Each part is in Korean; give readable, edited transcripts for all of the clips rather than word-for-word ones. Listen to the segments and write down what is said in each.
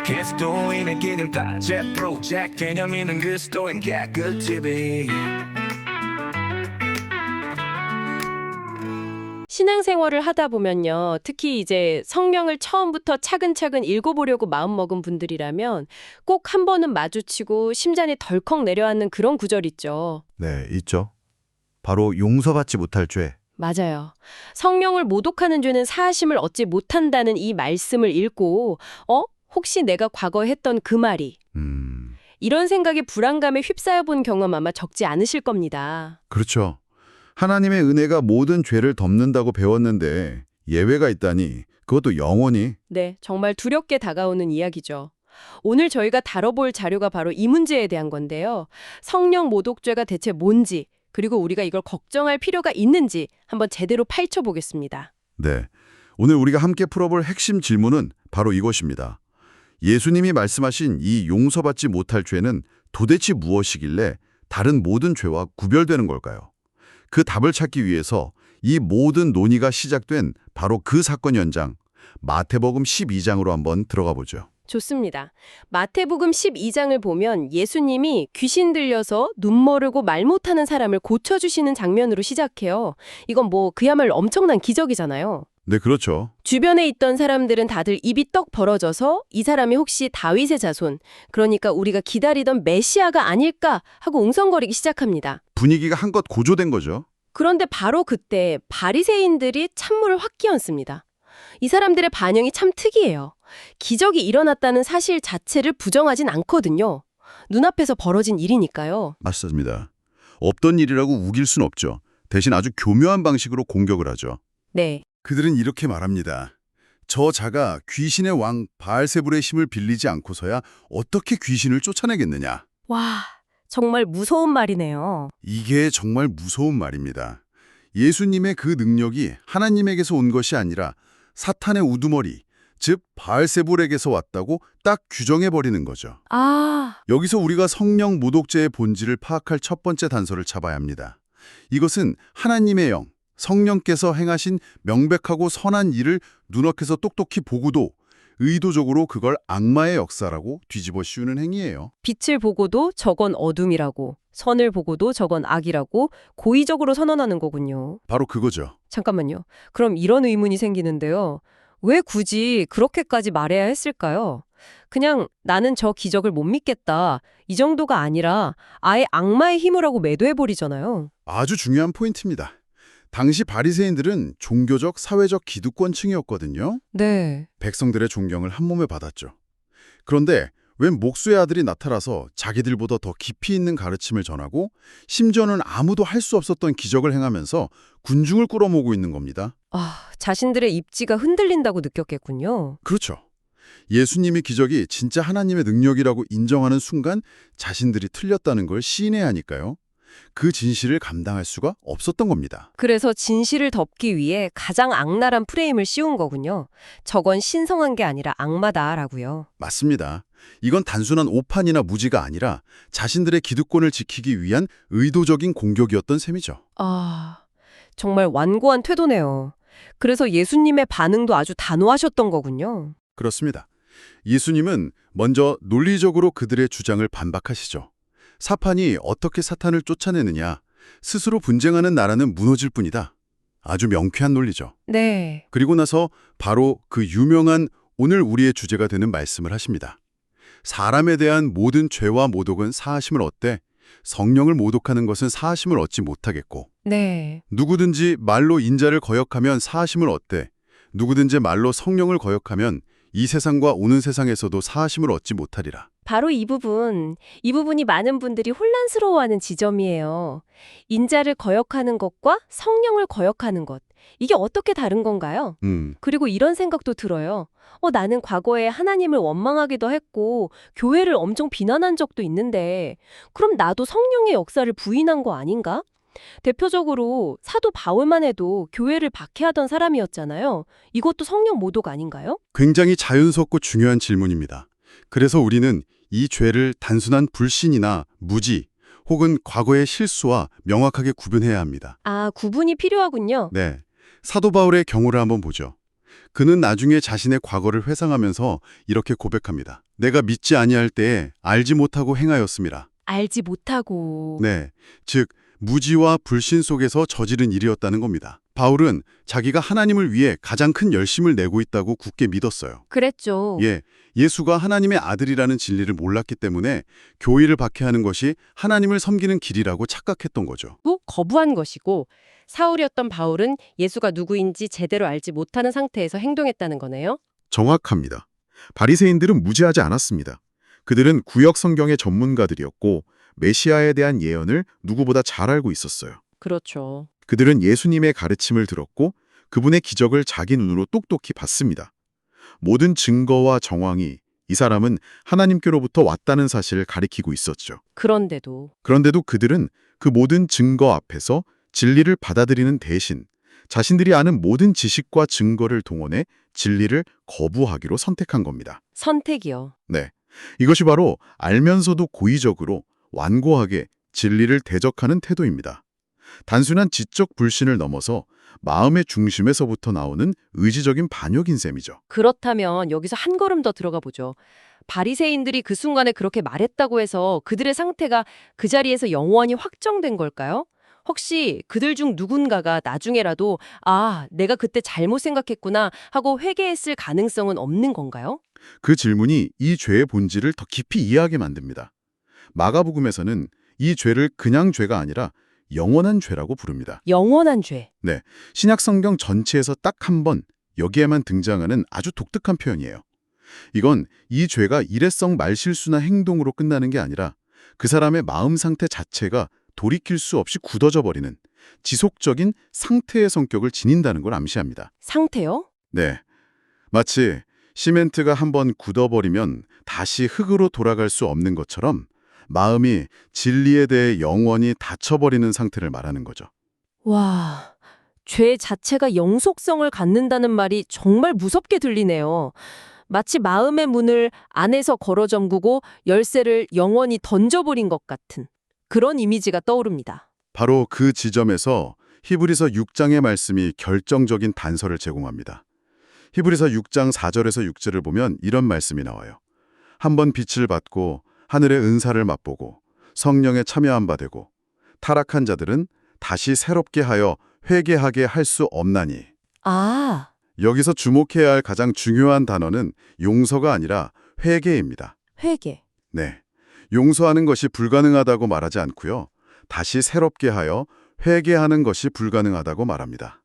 그리스도인의 길은 다제 프로젝트 개념 있는 그리스도인 개그 TV. 신앙생활을 하다 보면요. 특히 이제 성경을 처음부터 차근차근 읽어보려고 마음먹은 분들이라면 꼭 한 번은 마주치고 심장이 덜컥 내려앉는 그런 구절 있죠. 네, 있죠. 바로 용서받지 못할 죄. 맞아요. 성령을 모독하는 죄는 사하심을 얻지 못한다는 이 말씀을 읽고 혹시 내가 과거에 했던 그 말이 이런 생각에 불안감에 휩싸여 본 경험 아마 적지 않으실 겁니다. 그렇죠. 하나님의 은혜가 모든 죄를 덮는다고 배웠는데 예외가 있다니 그것도 영원히. 네, 정말 두렵게 다가오는 이야기죠. 오늘 저희가 다뤄볼 자료가 바로 이 문제에 대한 건데요. 성령 모독죄가 대체 뭔지, 그리고 우리가 이걸 걱정할 필요가 있는지 한번 제대로 파헤쳐 보겠습니다. 네, 오늘 우리가 함께 풀어볼 핵심 질문은 바로 이것입니다. 예수님이 말씀하신 이 용서받지 못할 죄는 도대체 무엇이길래 다른 모든 죄와 구별되는 걸까요? 그 답을 찾기 위해서 이 모든 논의가 시작된 바로 그 사건 현장, 마태복음 12장으로 한번 들어가 보죠. 좋습니다. 마태복음 12장을 보면 예수님이 귀신 들려서 눈 모르고 말 못하는 사람을 고쳐주시는 장면으로 시작해요. 이건 그야말로 엄청난 기적이잖아요. 네, 그렇죠. 주변에 있던 사람들은 다들 입이 떡 벌어져서 이 사람이 혹시 다윗의 자손, 그러니까 우리가 기다리던 메시아가 아닐까 하고 웅성거리기 시작합니다. 분위기가 한껏 고조된 거죠. 그런데 바로 그때 바리새인들이 찬물을 확 끼얹습니다. 이 사람들의 반응이 참 특이해요. 기적이 일어났다는 사실 자체를 부정하진 않거든요. 눈앞에서 벌어진 일이니까요. 맞습니다. 없던 일이라고 우길 순 없죠. 대신 아주 교묘한 방식으로 공격을 하죠. 네. 그들은 이렇게 말합니다. 저 자가 귀신의 왕 바알세불의 힘을 빌리지 않고서야 어떻게 귀신을 쫓아내겠느냐. 와, 정말 무서운 말이네요. 이게 정말 무서운 말입니다. 예수님의 그 능력이 하나님에게서 온 것이 아니라 사탄의 우두머리, 즉 바알세불에게서 왔다고 딱 규정해버리는 거죠. 여기서 우리가 성령 모독죄의 본질을 파악할 첫 번째 단서를 잡아야 합니다. 이것은 하나님의 영, 성령께서 행하신 명백하고 선한 일을 눈앞에서 똑똑히 보고도 의도적으로 그걸 악마의 역사라고 뒤집어 씌우는 행위예요. 빛을 보고도 저건 어둠이라고, 선을 보고도 저건 악이라고 고의적으로 선언하는 거군요. 바로 그거죠. 잠깐만요. 그럼 이런 의문이 생기는데요. 왜 굳이 그렇게까지 말해야 했을까요? 그냥 나는 저 기적을 못 믿겠다. 이 정도가 아니라 아예 악마의 힘이라고 매도해버리잖아요. 아주 중요한 포인트입니다. 당시 바리새인들은 종교적, 사회적 기득권층이었거든요. 네. 백성들의 존경을 한몸에 받았죠. 그런데 웬 목수의 아들이 나타나서 자기들보다 더 깊이 있는 가르침을 전하고 심지어는 아무도 할 수 없었던 기적을 행하면서 군중을 끌어모으고 있는 겁니다. 자신들의 입지가 흔들린다고 느꼈겠군요. 그렇죠. 예수님의 기적이 진짜 하나님의 능력이라고 인정하는 순간 자신들이 틀렸다는 걸 시인해야 하니까요. 그 진실을 감당할 수가 없었던 겁니다. 그래서 진실을 덮기 위해 가장 악랄한 프레임을 씌운 거군요. 저건 신성한 게 아니라 악마다라고요. 맞습니다. 이건 단순한 오판이나 무지가 아니라 자신들의 기득권을 지키기 위한 의도적인 공격이었던 셈이죠. 정말 완고한 태도네요. 그래서 예수님의 반응도 아주 단호하셨던 거군요. 그렇습니다. 예수님은 먼저 논리적으로 그들의 주장을 반박하시죠. 사탄이 어떻게 사탄을 쫓아내느냐, 스스로 분쟁하는 나라는 무너질 뿐이다. 아주 명쾌한 논리죠. 네. 그리고 나서 바로 그 유명한 오늘 우리의 주제가 되는 말씀을 하십니다. 사람에 대한 모든 죄와 모독은 사하심을 얻되 성령을 모독하는 것은 사하심을 얻지 못하겠고 네. 누구든지 말로 인자를 거역하면 사하심을 얻되 누구든지 말로 성령을 거역하면 이 세상과 오는 세상에서도 사하심을 얻지 못하리라. 바로 이 부분이 많은 분들이 혼란스러워하는 지점이에요. 인자를 거역하는 것과 성령을 거역하는 것. 이게 어떻게 다른 건가요? 그리고 이런 생각도 들어요. 나는 과거에 하나님을 원망하기도 했고 교회를 엄청 비난한 적도 있는데 그럼 나도 성령의 역사를 부인한 거 아닌가? 대표적으로 사도 바울만 해도 교회를 박해하던 사람이었잖아요. 이것도 성령 모독 아닌가요? 굉장히 자연스럽고 중요한 질문입니다. 그래서 우리는 이 죄를 단순한 불신이나 무지 혹은 과거의 실수와 명확하게 구분해야 합니다. 구분이 필요하군요. 네, 사도 바울의 경우를 한번 보죠. 그는 나중에 자신의 과거를 회상하면서 이렇게 고백합니다. 내가 믿지 아니할 때에 알지 못하고 행하였음이라. 알지 못하고. 네, 즉 무지와 불신 속에서 저지른 일이었다는 겁니다. 바울은 자기가 하나님을 위해 가장 큰 열심을 내고 있다고 굳게 믿었어요. 그랬죠. 예수가 하나님의 아들이라는 진리를 몰랐기 때문에 교의를 박해하는 것이 하나님을 섬기는 길이라고 착각했던 거죠. 또 거부한 것이고 사울이었던 바울은 예수가 누구인지 제대로 알지 못하는 상태에서 행동했다는 거네요. 정확합니다. 바리새인들은 무지하지 않았습니다. 그들은 구약 성경의 전문가들이었고 메시아에 대한 예언을 누구보다 잘 알고 있었어요. 그렇죠. 그들은 예수님의 가르침을 들었고 그분의 기적을 자기 눈으로 똑똑히 봤습니다. 모든 증거와 정황이 이 사람은 하나님께로부터 왔다는 사실을 가리키고 있었죠. 그런데도 그런데도 그들은 그 모든 증거 앞에서 진리를 받아들이는 대신 자신들이 아는 모든 지식과 증거를 동원해 진리를 거부하기로 선택한 겁니다. 선택이요. 네, 이것이 바로 알면서도 고의적으로 완고하게 진리를 대적하는 태도입니다. 단순한 지적 불신을 넘어서 마음의 중심에서부터 나오는 의지적인 반역인 셈이죠. 그렇다면 여기서 한 걸음 더 들어가 보죠. 바리새인들이 그 순간에 그렇게 말했다고 해서 그들의 상태가 그 자리에서 영원히 확정된 걸까요? 혹시 그들 중 누군가가 나중에라도 내가 그때 잘못 생각했구나 하고 회개했을 가능성은 없는 건가요? 그 질문이 이 죄의 본질을 더 깊이 이해하게 만듭니다. 마가복음에서는 이 죄를 그냥 죄가 아니라 영원한 죄라고 부릅니다. 영원한 죄. 네, 신약 성경 전체에서 딱 한 번 여기에만 등장하는 아주 독특한 표현이에요. 이건 이 죄가 일회성 말실수나 행동으로 끝나는 게 아니라 그 사람의 마음 상태 자체가 돌이킬 수 없이 굳어져 버리는 지속적인 상태의 성격을 지닌다는 걸 암시합니다. 상태요? 네, 마치 시멘트가 한번 굳어버리면 다시 흙으로 돌아갈 수 없는 것처럼 마음이 진리에 대해 영원히 닫혀버리는 상태를 말하는 거죠. 와, 죄 자체가 영속성을 갖는다는 말이 정말 무섭게 들리네요. 마치 마음의 문을 안에서 걸어 잠그고 열쇠를 영원히 던져버린 것 같은 그런 이미지가 떠오릅니다. 바로 그 지점에서 히브리서 6장의 말씀이 결정적인 단서를 제공합니다. 히브리서 6장 4절에서 6절을 보면 이런 말씀이 나와요. 한번 빛을 받고 하늘의 은사를 맛보고 성령에 참여한 바 되고 타락한 자들은 다시 새롭게 하여 회개하게 할 수 없나니. 여기서 주목해야 할 가장 중요한 단어는 용서가 아니라 회개입니다. 회개. 네, 용서하는 것이 불가능하다고 말하지 않고요. 다시 새롭게 하여 회개하는 것이 불가능하다고 말합니다.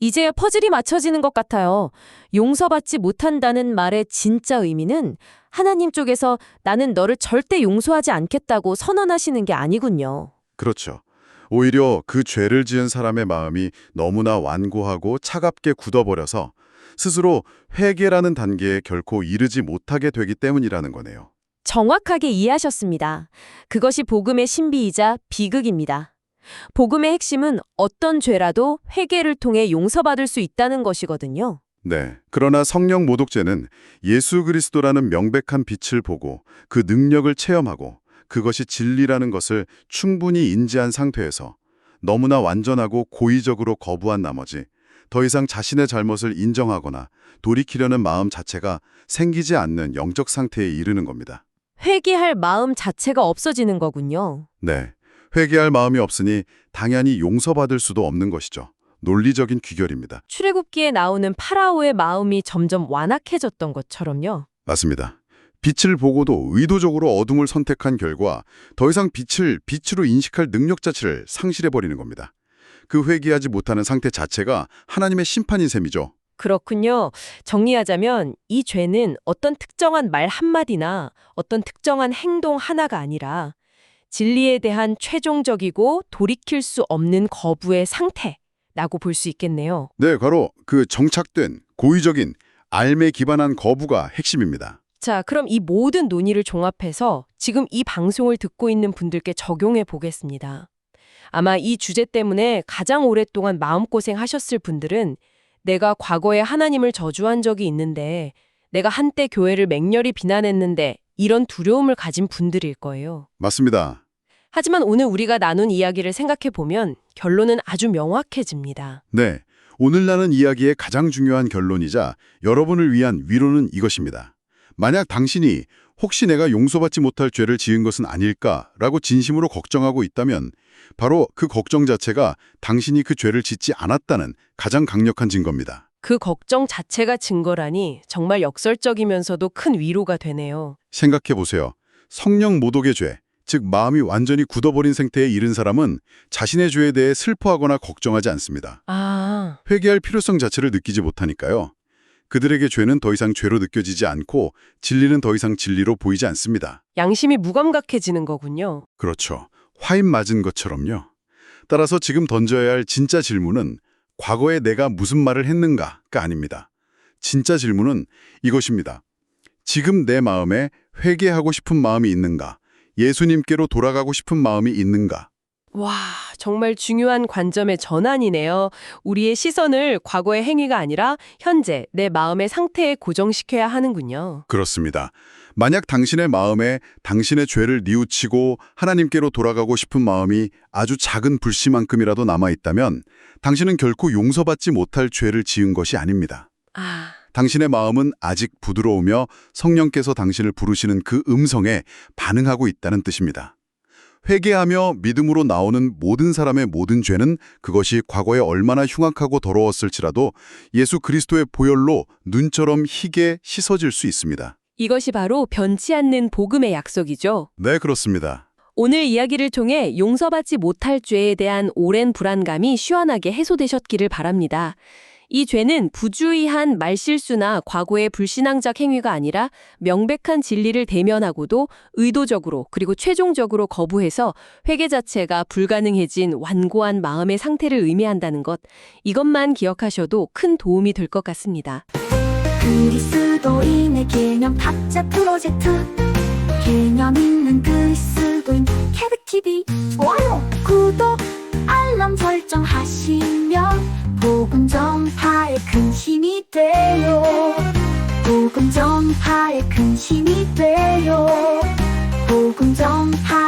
이제야 퍼즐이 맞춰지는 것 같아요. 용서받지 못한다는 말의 진짜 의미는 하나님 쪽에서 나는 너를 절대 용서하지 않겠다고 선언하시는 게 아니군요. 그렇죠. 오히려 그 죄를 지은 사람의 마음이 너무나 완고하고 차갑게 굳어버려서 스스로 회개라는 단계에 결코 이르지 못하게 되기 때문이라는 거네요. 정확하게 이해하셨습니다. 그것이 복음의 신비이자 비극입니다. 복음의 핵심은 어떤 죄라도 회개를 통해 용서받을 수 있다는 것이거든요. 네. 그러나 성령 모독죄는 예수 그리스도라는 명백한 빛을 보고 그 능력을 체험하고 그것이 진리라는 것을 충분히 인지한 상태에서 너무나 완전하고 고의적으로 거부한 나머지 더 이상 자신의 잘못을 인정하거나 돌이키려는 마음 자체가 생기지 않는 영적 상태에 이르는 겁니다. 회개할 마음 자체가 없어지는 거군요. 네. 회개할 마음이 없으니 당연히 용서받을 수도 없는 것이죠. 논리적인 귀결입니다. 출애굽기에 나오는 파라오의 마음이 점점 완악해졌던 것처럼요. 맞습니다. 빛을 보고도 의도적으로 어둠을 선택한 결과 더 이상 빛을 빛으로 인식할 능력 자체를 상실해버리는 겁니다. 그 회개하지 못하는 상태 자체가 하나님의 심판인 셈이죠. 그렇군요. 정리하자면 이 죄는 어떤 특정한 말 한마디나 어떤 특정한 행동 하나가 아니라 진리에 대한 최종적이고 돌이킬 수 없는 거부의 상태라고 볼 수 있겠네요. 네, 바로 그 정착된 고의적인 알매 기반한 거부가 핵심입니다. 자, 그럼 이 모든 논의를 종합해서 지금 이 방송을 듣고 있는 분들께 적용해 보겠습니다. 아마 이 주제 때문에 가장 오랫동안 마음고생 하셨을 분들은 내가 과거에 하나님을 저주한 적이 있는데 내가 한때 교회를 맹렬히 비난했는데 이런 두려움을 가진 분들일 거예요. 맞습니다. 하지만 오늘 우리가 나눈 이야기를 생각해 보면 결론은 아주 명확해집니다. 네, 오늘 나눈 이야기의 가장 중요한 결론이자 여러분을 위한 위로는 이것입니다. 만약 당신이 혹시 내가 용서받지 못할 죄를 지은 것은 아닐까라고 진심으로 걱정하고 있다면 바로 그 걱정 자체가 당신이 그 죄를 짓지 않았다는 가장 강력한 증거입니다. 그 걱정 자체가 증거라니 정말 역설적이면서도 큰 위로가 되네요. 생각해 보세요. 성령 모독의 죄, 즉 마음이 완전히 굳어버린 상태에 이른 사람은 자신의 죄에 대해 슬퍼하거나 걱정하지 않습니다. 아, 회개할 필요성 자체를 느끼지 못하니까요. 그들에게 죄는 더 이상 죄로 느껴지지 않고 진리는 더 이상 진리로 보이지 않습니다. 양심이 무감각해지는 거군요. 그렇죠. 화인 맞은 것처럼요. 따라서 지금 던져야 할 진짜 질문은 과거에 내가 무슨 말을 했는가가 아닙니다. 진짜 질문은 이것입니다. 지금 내 마음에 회개하고 싶은 마음이 있는가? 예수님께로 돌아가고 싶은 마음이 있는가? 와, 정말 중요한 관점의 전환이네요. 우리의 시선을 과거의 행위가 아니라 현재 내 마음의 상태에 고정시켜야 하는군요. 그렇습니다. 만약 당신의 마음에 당신의 죄를 뉘우치고 하나님께로 돌아가고 싶은 마음이 아주 작은 불씨만큼이라도 남아있다면 당신은 결코 용서받지 못할 죄를 지은 것이 아닙니다. 아, 당신의 마음은 아직 부드러우며 성령께서 당신을 부르시는 그 음성에 반응하고 있다는 뜻입니다. 회개하며 믿음으로 나오는 모든 사람의 모든 죄는 그것이 과거에 얼마나 흉악하고 더러웠을지라도 예수 그리스도의 보혈로 눈처럼 희게 씻어질 수 있습니다. 이것이 바로 변치 않는 복음의 약속이죠. 네, 그렇습니다. 오늘 이야기를 통해 용서받지 못할 죄에 대한 오랜 불안감이 시원하게 해소되셨기를 바랍니다. 이 죄는 부주의한 말실수나 과거의 불신앙적 행위가 아니라 명백한 진리를 대면하고도 의도적으로 그리고 최종적으로 거부해서 회개 자체가 불가능해진 완고한 마음의 상태를 의미한다는 것, 이것만 기억하셔도 큰 도움이 될 것 같습니다. 그리스도인의 개념 탁자 프로젝트 개념 있는 그리스도인 캐릭TV 좋아요 구독 알람 설정하시면 복음 전파에 큰 힘이 돼요. 복음 전파에 큰 힘이 돼요. 복음 전파